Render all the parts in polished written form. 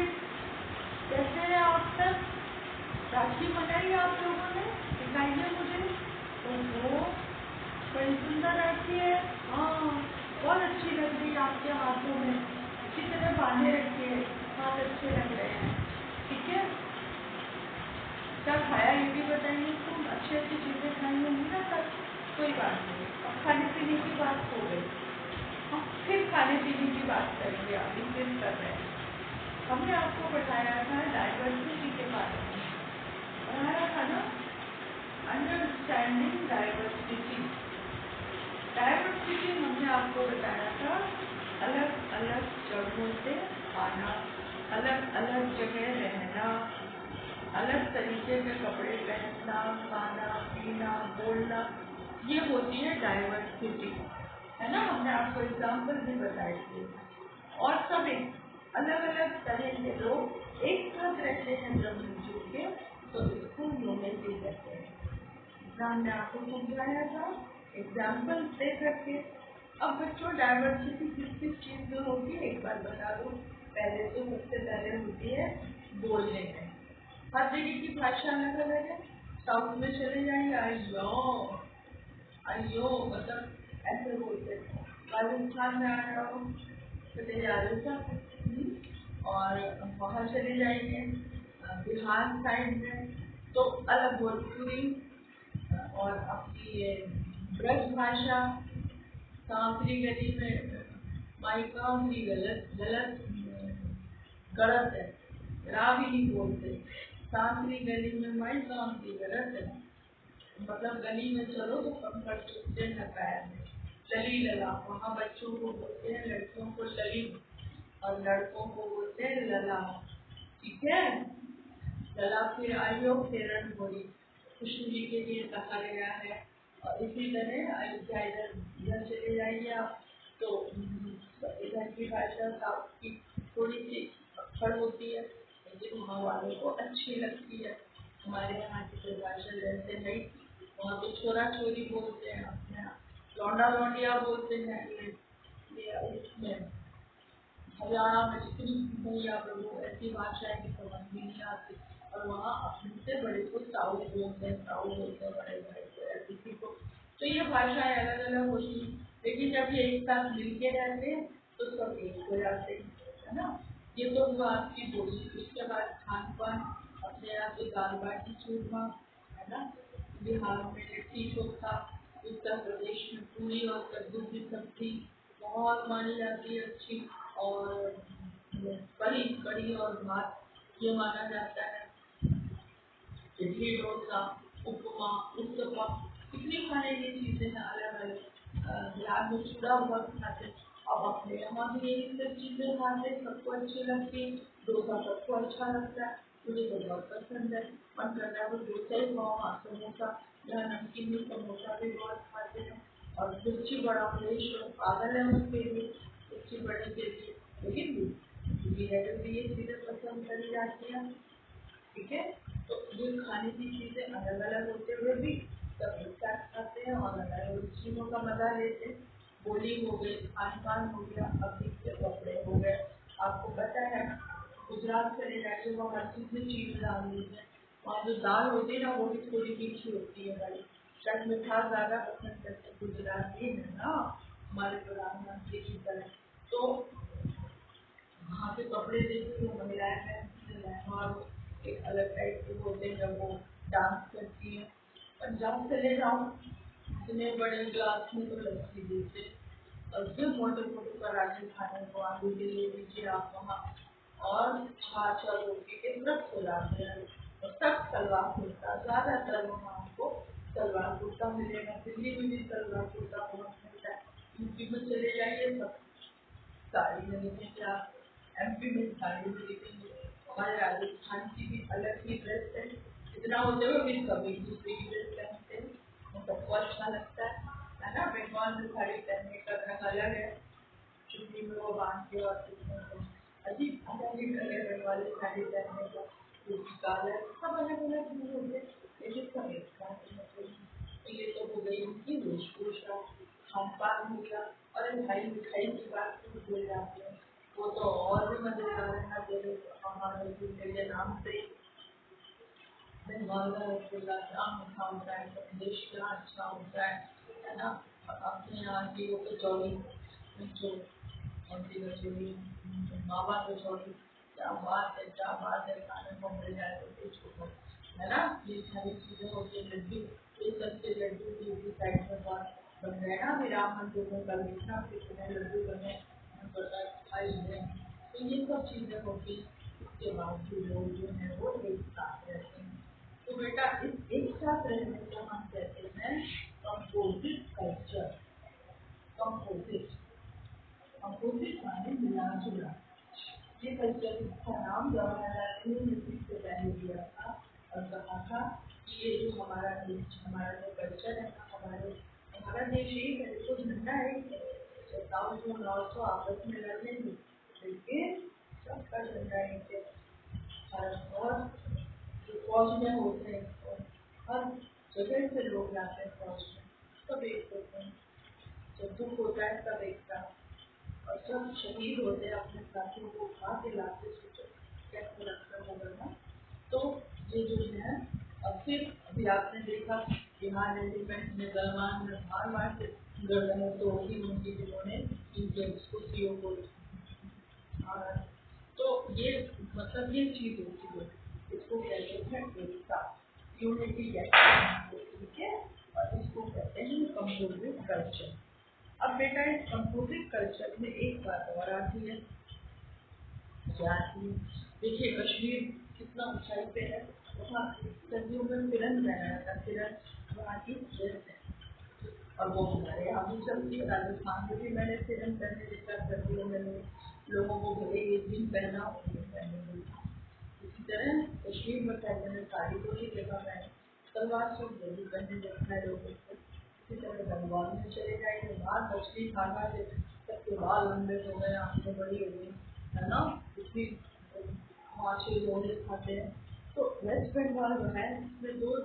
Guys, कैसे हैं आप सब? राखी मनाई आप लोगों ने? दिखाइए मुझे। ओहो, बड़ी सुंदर राखी है। हाँ, बहुत अच्छी लग रही है आपके हाथों में। अच्छी तरह बांधे रखिए, हाथ अच्छे लग रहे हैं। ठीक है, क्या खाया ये भी बताइए। तुम अच्छी अच्छी चीज़ें खाई होंगी ना सब। कोई बात नहीं, अब खाने पीने की बात हो गई, हम फिर खाने पीने की बात करेंगे। आप इंसिस्ट कर रहे हैं। हमने आपको बताया था डाइवर्सिटी के बारे में, बताया था ना, अंडरस्टैंडिंग डाइवर्सिटी। डाइवर्सिटी हमने आपको बताया था, अलग अलग जगहों से आना, अलग अलग जगह रहना, अलग तरीके के कपड़े पहनना, खाना पीना, बोलना, ये होती है डाइवर्सिटी, है ना। हमने आपको एग्जाम्पल भी बताए थे। और सब एक अलग अलग तरह के लोग एक साथ रहते हैं जब मिलजुल के, तो इसको यूनिटी कहते हैं। हमने आपको समझाया था एग्जाम्पल दे करके। अब बच्चों, डाइवर्सिटी किस किस चीज़ में होगी एक बार बता दो। पहले तो सबसे पहले होती है बोलने में। हर जगह की भाषा अलग अलग है। साउथ में चले जाएंगे, अयो मतलब ऐसे बोलते हैं। राजस्थान में आ जाओ, चले जा रहे सब, और वहाँ चले जाएंगे बिहार साइड में तो अलग भोजपुरी, और अपनी ये ब्रज भाषा। सांकरी गली में माइकांकरी गलत गलत गलत है, रा भी नहीं बोलते। सांकरी गली में माइकांकरी गलत है, मतलब गली में चलो तो कंकड़ चुपते हैं पैर में। लली लला, वहाँ बच्चों को बोलते हैं, लड़कियों को लली, और लड़कों को बोलते हैं लला। ठीक है, लला फिर आयो फेरन बोली, खुशबू के लिए कहा गया है। और इसी तरह अयोध्या इधर चले जाइए आप, तो इधर की भाषा साउथ की थोड़ी सी अक्सर होती है, लेकिन वहाँ वालों को अच्छी लगती है। हमारे यहाँ की भाषा जैसे है, वहाँ तो छोरा छोरी बोलते हैं, अपने यहाँ लौंडा लौंडिया बोलते हैं। ये इसमें हरियाणा में जितनी भैया बहू ऐसी भाषाएं की समझ भी नहीं आती, और वहाँ अपने से बड़े को ताऊ बोलते हैं, बड़े भाई को या किसी को। तो ये भाषाएं अलग अलग होती हैं, लेकिन जब ये एक साथ मिलके रहते हैं तो सब एक हो जाते हैं, है ना। ये तो हुआ आपकी बोली। उसके बाद खान पान, अपने यहाँ के दाल बाटी चूरमा, है ना। बिहार में लिट्टी चोखा, उत्तर प्रदेश में पूरी और कद्दू की सब्जी बहुत मानी जाती है अच्छी, और कढ़ी कढ़ी और भात ये माना जाता है। इडली डोसा, उपमा, उत्तपा, कितनी खाने की चीजें हैं अलग अलग। बिहार में चूड़ा बहुत खाते हैं। अब अपने यहाँ भी यही सब चीजें खाते हैं, सबको अच्छी लगती है। डोसा सबको अच्छा लगता है, मुझे तो बहुत पसंद है। मन करता है वो डोसा ही खाओ। समोसा, यहाँ नमकीन में समोसा भी बहुत खाते हैं, और मिर्ची बड़ा देश पागल है उसके लिए, मिर्ची बड़े के लिए। लेकिन ये चीजें पसंद करी जाती है। ठीक है, तो ये खाने की चीजें अलग अलग होते हुए भी सब एक साथ खाते हैं और अलग अलग चीजों का मजा लेते हैं। बोली हो गई, खान पान हो गया, अभी के कपड़े हो गए। आपको पता है गुजरात चले जाके वहाँ हर चीज में चीनी डाल देते हैं। वहाँ जो दाल होती है ना वो भी थोड़ी मीठी होती है भाई, शायद मिठास ज्यादा पसंद करते गुजराती है ना, हमारे प्रधानमंत्री की तरह। तो वहाँ के कपड़े देखते हो, महिलाएं पहनती है लहंगा, एक अलग टाइप के होते हैं जब वो डांस करती है। पंजाब चले जाओ, इतने बड़े ग्लास में तो लस्सी देते, और फिर मोटे मोटे पराठे खाने को आलू के ले लीजिए आप वहाँ, और छाछ और रोटी के व्रत हो जाते हैं। और सब सलवार कुर्ता, ज्यादातर वहाँ आपको सलवार कुर्ता मिलेगा। दिल्ली में भी सलवार कुर्ता बहुत मिलता है। यूपी में चले जाइए सब साड़ी में देखेंगे आप, एमपी में साड़ी में देखेंगे। हमारे राजस्थान की भी अलग ही ड्रेस है, इतना होते हुए भी सब एक दूसरे की ड्रेस पहनते हैं, वो सबको अच्छा लगता है ना। बंगाल में साड़ी पहनने का रंग अलग है, चुन्नी में वो बांध के, और अजीब अलग कलर वाले साड़ी पहनने का, क्योंकि काला सब अलग अलग चीज होते हैं, लेकिन सब एक साथ होते हैं। तो ये तो हो गई उनकी वेशभूषा, खान पान हो गया। और भाई मिठाई की बात तो भूल जाते हैं, वो तो और भी मजेदार है ना, जैसे हमारे के नाम से बंगाल का रसगुल्ला क्या मीठा होता है, संदेश क्या अच्छा होता है ना। अपने यहाँ की वो कचौड़ी, जो उनकी कचौड़ी, मावा कचौड़ी, क्या बात है, खाने को मिल जाए तो कुछ को है ना। ये सारी चीजें होती है। लड्डू, ये सस्ते लड्डू की साइड में बहुत बन रहे हैं ना। अभी राम मंदिर में कल देखना कितने लड्डू बने, खाई है। तो ये सब चीजें होती, उसके बाद भी लोग जो है वो एक साथ रहते हैं। तो बेटा इस एक साथ रहने को हम कहते हैं कंपोजिट कल्चर। कंपोजिट, कंपोजिट माने मिला जुला। ये कल्चर का नाम जवाहरलाल नेहरू ने से पहले दिया था और कहा था कि ये जो हमारा देश, हमारा जो कल्चर है, हमारा देश एक है, देखो झंडा है, साउथ को नॉर्थ को आपस में लड़ लेंगे, लेकिन सबका झंडा एक है। और जो फौज में होते हैं, हर जगह से लोग जाते हैं फौज में, सब एक होते हैं। जब दुख होता है सब एक साथ, और सब शहीद होते हैं अपने साथियों को उठा के लाते, सोचो कैसा लगता होगा ना। तो ये जो है, अब फिर अभी आपने देखा बिहार रेजिमेंट में सलमान ने मार से गर्दनें तोड़ी उनकी, जिन्होंने इनके कुर्सियों को। तो ये मतलब ये चीज होती है, इसको कहते हैं एकता, यूनिटी कहते हैं, ठीक है। और इसको कहते हैं कंपोजिट कल्चर। अब बेटा इस कंपोजिट कल्चर में एक बात और आती है, क्या आती है? देखिए कश्मीर कितना ऊंचाई पे है, वहाँ सर्दियों में फिरन पहना जाता है, फिरन वहाँ की ड्रेस है, और वो हमारे यहाँ भी चलती है। राजस्थान में भी मैंने फिरन पहने देखा, सर्दियों में लोगों को भले एक दिन पहना पहने। इसी तरह कश्मीर में कहते हैं साड़ी को ही जगह पहने, सलवार सूट जल्दी पहने देखा है लोगों को। इसी तरह बंगाल में चले जाएंगे, बाहर मछली खाना से सबके बाल लंबे हो गए, आंखें बड़ी हो गई, है ना। इसी माछली लोग खाते हैं। तो वेस्ट बंगाल जो है इसमें दो,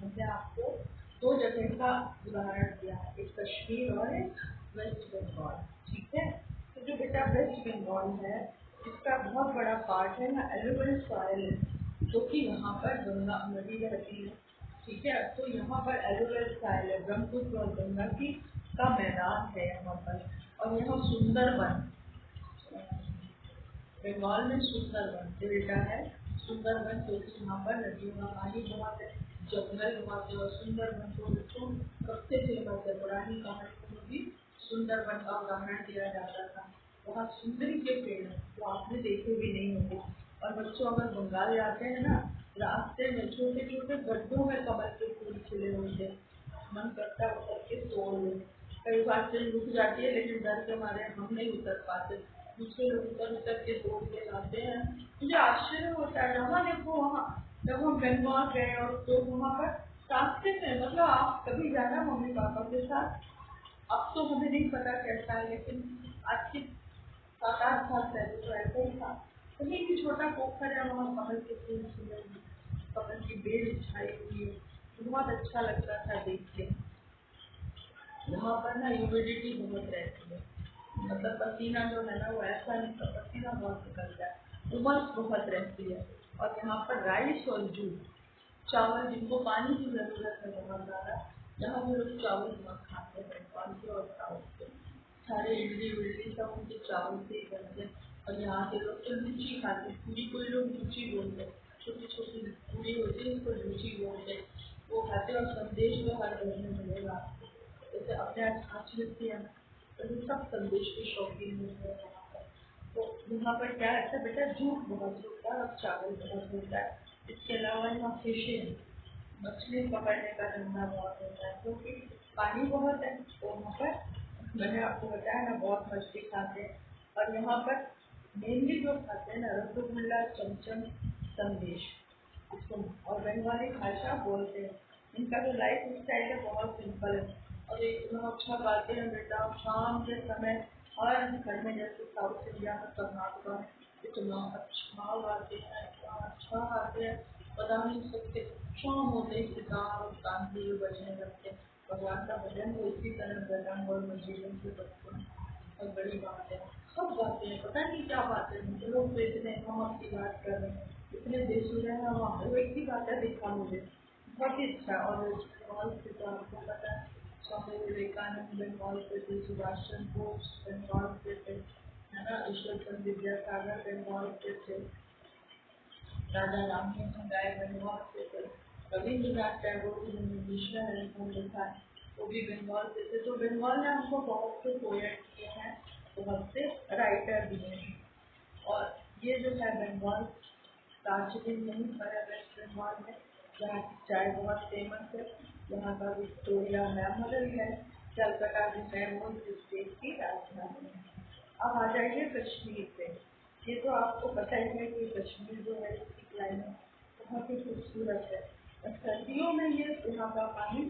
मैंने आपको दो जगह का उदाहरण दिया है, एक कश्मीर और एक वेस्ट बंगाल, ठीक है। तो जो बेटा वेस्ट बंगाल है, इसका बहुत बड़ा पार्ट है ना एलुवियल सॉइल है, जो कि यहाँ पर गंगा नदी रहती है, ठीक है। तो यहाँ पर एलुवियल सॉइल है, ब्रह्मपुत्र और गंगा की का मैदान है यहाँ पर। और यहाँ सुंदरवन, बंगाल में सुंदरवन डेल्टा है, सुंदरवन क्योंकि यहाँ पर नदियों का पानी बहुत है, जंगल बहुत है। और सुंदरवन को सबसे फेमस है, पुरानी कहानी में भी सुंदरवन का उदाहरण दिया जाता था। वहाँ सुंदरी के पेड़ जो आपने देखे भी नहीं होंगे। और बच्चों अगर बंगाल जाते हैं ना, रास्ते में छोटे छोटे गड्ढों में कमल के फूल खिले होते, मन करता है उतर के तोड़ लो। कई बार ट्रेन रुक जाती है, लेकिन डर के मारे हम नहीं उतर पाते, दूसरे लोग उतर के तोड़ के लाते हैं। मुझे आश्चर्य होता है, जहाँ देखो वहाँ, जब हम बंगाल गए और तो वहाँ पर रास्ते में, मतलब आप कभी जाना मम्मी पापा के साथ, अब तो हमें नहीं पता कैसा है, लेकिन आज के 7-8 साल पहले तो ऐसा ही था। कहीं भी छोटा पोखर है, वहाँ कमल के फूल खिले, कमल की बेल छाई हुई है, बहुत अच्छा लगता था देख के। यहाँ पर ना ह्यूमिडिटी बहुत रहती है, मतलब पसीना जो है ना वो ऐसा नहीं, पसीना बहुत निकलता है, उमस बहुत रहती है। और यहाँ पर राइस और जूट, चावल जिनको पानी की जरूरत है बहुत ज़्यादा, यहाँ वो लोग चावल बहुत खाते हैं, बंगाल के और साउथ के सारे इडली विडली सब उनके चावल से ही बनते हैं। और यहाँ के लोग तो लूची खाते हैं, पूरी कोई लोग लूची बोलते हैं, छोटी छोटी पूरी होती है उसको लूची बोलते हैं, वो खाते हैं। और संदेश तो हर घर में मिलेगा, जैसे अपने यहाँ छाछ मिलती है ना, तो ये सब संदेश के शौकीन होते हैं वहाँ पर। तो यहाँ पर क्या रहता है बेटा, जूट बहुत होता है और चावल बहुत होता है। इसके अलावा यहाँ फिशिंग, मछली पकड़ने का धंधा बहुत होता है, क्योंकि पानी बहुत है, तो वहाँ पर मैंने आपको बताया ना बहुत मछली खाते हैं। और यहाँ पर मेनली जो खाते हैं ना रसगुल्ला, चमचम, संदेश, इसको और बंगाली भाषा बोलते हैं। इनका जो लाइफ स्टाइल है बहुत सिंपल है, और इतना अच्छा गाते हैं बेटा। शाम के समय हर घर में, जैसे साउथ इंडिया में कर्नाटक में इतना अच्छा गाते हैं, इतना अच्छा गाते हैं, बता नहीं सकते। शाम होते ही सितार और तानपुरे बजने लगते हैं, भगवान का भजन तो इसी तरह गजन और मजीदों से बजते हैं, और बड़ी बात है। सब गाते हैं, पता नहीं क्या बातें हैं लोग बेचते हैं। हम आपकी बात कर रहे हैं, इतने बेसुरे हैं वहाँ पे। एक ही बात है, देखा मुझे बहुत ही अच्छा। और बंगाल से तो आपको पता है, स्वामी विवेकानंद बंगाल से थे, सुभाष चंद्र बोस बंगाल से थे, है ना, ईश्वर चंद्र विद्यासागर बंगाल से थे, राजा राममोहन राय बंगाल से थे, रविंद्रनाथ टैगोर जिन्होंने मिश्रा है लिखा है वो भी बंगाल से थे। तो बंगाल ने हमको बहुत से पोएट किए हैं, बहुत से राइटर भी हैं। और ये जो है बंगाल दार्जिलिंग नहीं पर वेस्ट बंगाल में, जहाँ की चाय बहुत फेमस है, यहाँ का विक्टोरिया मेमोरियल है, कलकत्ता जो है वो इस देश की राजधानी है। अब आ जाइए कश्मीर पे। ये तो आपको पता ही है कि कश्मीर जो है इसकी क्लाइमेट बहुत ही खूबसूरत है। और सर्दियों में ये यहाँ का पानी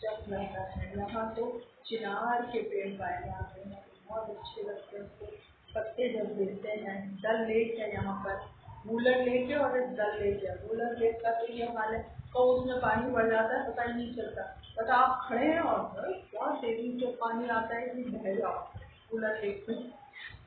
जम जाता है। यहाँ तो चिनार के पेड़ पाए जाते हैं, बहुत अच्छे लगते हैं उसको पत्ते जब गिरते हैं। डल लेक है यहाँ पर, वुलर लेक है और एक डल लेक है। वुलर लेक का तो ये हाल है तो उसमें पानी बढ़ जाता है, पता ही नहीं चलता, बट आप खड़े हैं और क्या तेजी से पानी आता है कि बह जाओ वुलर लेक में।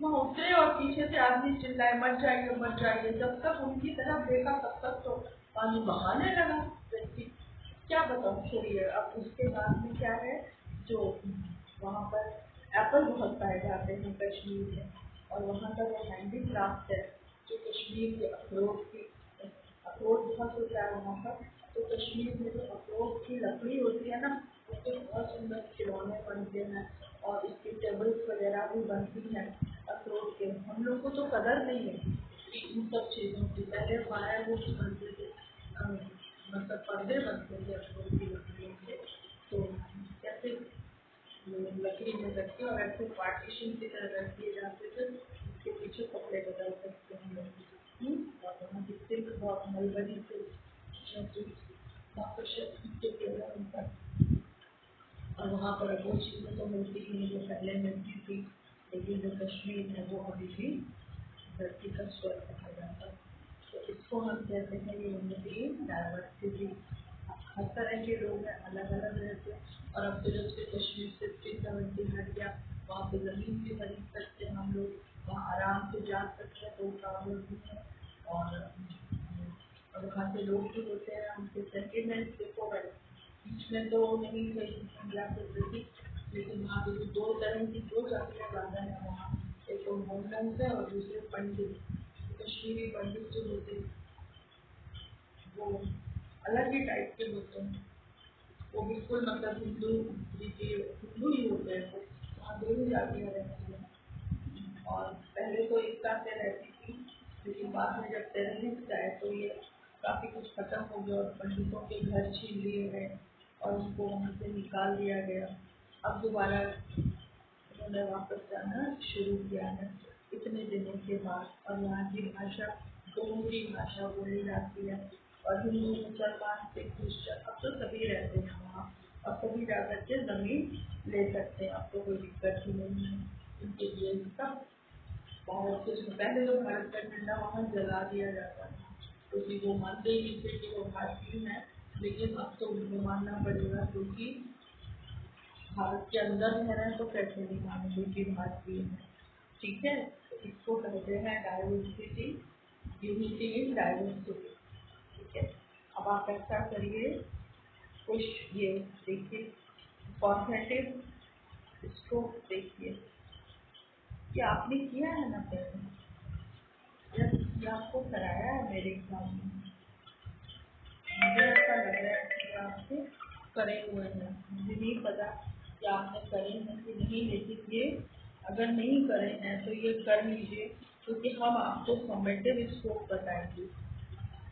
वहाँ उतरे और पीछे से आदमी चिल्लाए मत जाइए मत जाइए, जब तक उनकी तरफ देखा तब तक तो पानी बहाने लगा व्यक्ति। क्या बताऊँ, छोड़िए। अब उसके बाद में क्या है, जो वहाँ पर एप्पल बहुत पाए जाते हैं कश्मीर में, और वहाँ का जो हैंडीक्राफ्ट है, जो कश्मीर के अखरोट बहुत होता है वहाँ पर। तो कश्मीर में जो अखरोट की लकड़ी होती है ना, उसके बहुत सुंदर खिलौने बनते हैं और इसकी टेबल्स वगैरह भी बनती हैं अखरोट के। हम लोग को तो कदर नहीं है कि इन सब चीज़ों की। पहले फायर वो बनते थे, मतलब पर्दे बनते थे अखरोट की लकड़ियों के। तो कैसे लकड़ी में रख के और ऐसे पार्टीशन की तरह रख दिए जाते थे, उसके पीछे कपड़े बदल सकते हैं लोग। और वहाँ की सिल्क बहुत मलबरी सिल्क के केवल उनका। और वहाँ पर वो चीज़ें तो मिलती ही नहीं जो पहले मिलती थी, लेकिन जो कश्मीर है वो अभी भी धरती का स्वर्ग कहा जाता है। तो इसको हम कहते हैं यूनिटी इन डाइवर्सिटी। हर तरह के लोग हैं, अलग अलग रहते हैं। और अब तो जब से कश्मीर से 370 हट गया, वहाँ पे ज़मीन भी खरीद सकते हैं हम लोग, वहाँ आराम से जा सकते हैं, कोई प्रॉब्लम नहीं है। और वहाँ के लोग जो होते हैं उनके सेंटिमेंट देखो है, बीच में तो नहीं थे इंडिया के प्रति, लेकिन वहाँ पे दो तरह की दो जातियाँ ज़्यादा है वहाँ। एक तो मोहम्मद है और दूसरे पंडित। कश्मीरी पंडित जो होते हैं वो अलग ही टाइप के होते हैं, वो बिल्कुल मतलब हिंदू हिंदू ही होते हैं। वो वहाँ दो ही जातियाँ रहती हैं और पहले तो एक साथ रहती थी, लेकिन बाद में जब टेररिस्ट आए तो ये काफ़ी कुछ खत्म हो गया और पंडितों के घर छीन लिए गए और उनको वहाँ से निकाल दिया गया। अब दोबारा उन्होंने वापस जाना शुरू किया है इतने दिनों के बाद। और यहाँ की भाषा डोगरी भाषा बोली जाती है। और हिंदू मुसलमान सिख क्रिश्चन अब तो सभी रहते हैं वहाँ, और सभी जाकर के ज़मीन ले सकते हैं, अब तो कोई दिक्कत ही नहीं है उनके लिए। सब भारत के जो पहले तो भारत का झंडा वहाँ जला दिया जाता था, क्योंकि वो मानते ही नहीं थे कि वो भारतीय हैं। लेकिन अब तो उनको मानना पड़ेगा, क्योंकि भारत के अंदर रह रहे हैं तो कैसे नहीं मानेंगे कि भारतीय है। ठीक है, तो इसको कहते हैं डाइवर्सिटी, यूनिटी इन डाइवर्सिटी। ठीक है, अब आप ऐसा करिए, कुछ ये देखिए कॉग्निटिव स्ट्रोक देखिए, ये आपने किया है ना पहले, ये आपको कराया है मेरे एग्जाम में। मुझे ऐसा लग रहा है कि आपसे करे हुए हैं, मुझे नहीं पता कि आपने करे हैं कि नहीं, लेकिन ये अगर नहीं करे हैं तो ये कर लीजिए, क्योंकि हम आपको फॉर्मेटिव स्कोप बताएंगे।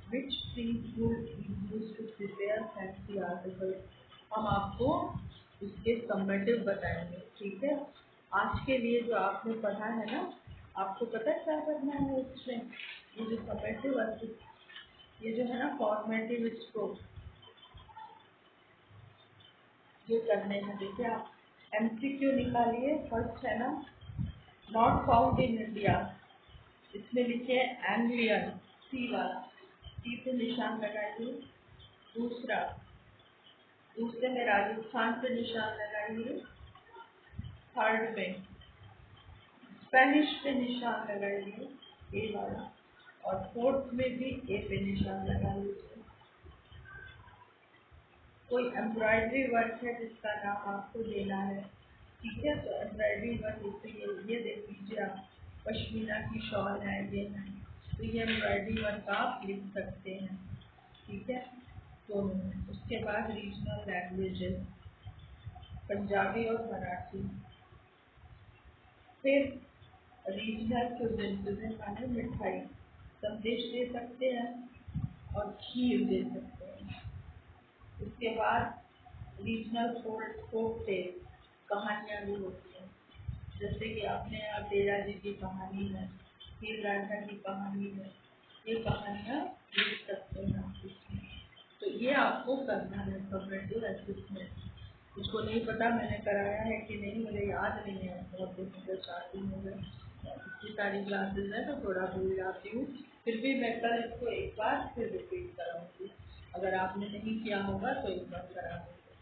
Which things you use to prepare fancy article, हम आपको इसके समेटिव बताएंगे। ठीक है, आज के लिए जो आपने पढ़ा है ना, आपको पता है क्या करना है इसमें, ये जो समेटिव, ये जो है ना फॉर्मेटिव स्कोप, ये करने में देखिए आप MCQ निकालिए। फर्स्ट है ना, नॉट फाउंड इन इंडिया, इसमें लिखिए एनलियन, सी वाला, सी पे निशान लगाइए। दूसरा, दूसरे में राजस्थान पे निशान लगाइए। थर्ड में स्पेनिश पे निशान लगाइए, ए वाला, और फोर्थ में भी ए पे निशान लगा लीजिए। कोई एम्ब्रॉयडरी वर्क है जिसका नाम आपको देना है, ठीक है, तो एम्ब्रॉयडरी वर्क जैसे ये देख लीजिए आप, पश्मीना की शॉल है, ये है, तो ये एम्ब्रॉयडरी वर्क आप लिख सकते हैं, ठीक है। तो उसके बाद रीजनल लैंग्वेजेस, पंजाबी और मराठी। फिर रीजनल क्यूजिन, क्यूजिन माने मिठाई, संदेश दे सकते हैं और खीर दे सकते हैं। उसके बाद रीजनल फोक टेल, कहानियाँ भी होती हैं, जैसे कि अपने यहाँ तेरा जी की कहानी है, हीर रांझा की कहानी है, ये कहानियाँ लिख सकते हैं आप इसमें। तो ये आपको करना है फॉर्मेटिव असेसमेंट। मुझको नहीं पता मैंने कराया है कि नहीं, मुझे याद नहीं है, बहुत दिन हो गए, 4 दिन हो गए, इतनी सारी क्लासेज है तो थोड़ा भूल जाती हूँ। फिर भी मैं कल इसको एक बार फिर रिपीट कराऊंगी, अगर आपने नहीं किया होगा तो एक बार करा देंगे,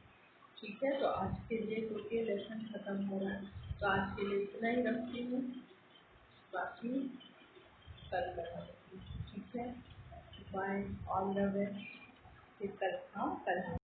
ठीक है। तो आज के लिए क्योंकि लेसन खत्म हो रहा है, तो आज के लिए इतना ही रखती हूँ, बाकी कल कराऊंगी, ठीक है। Bye, all the best. फिर कल, हाँ कल।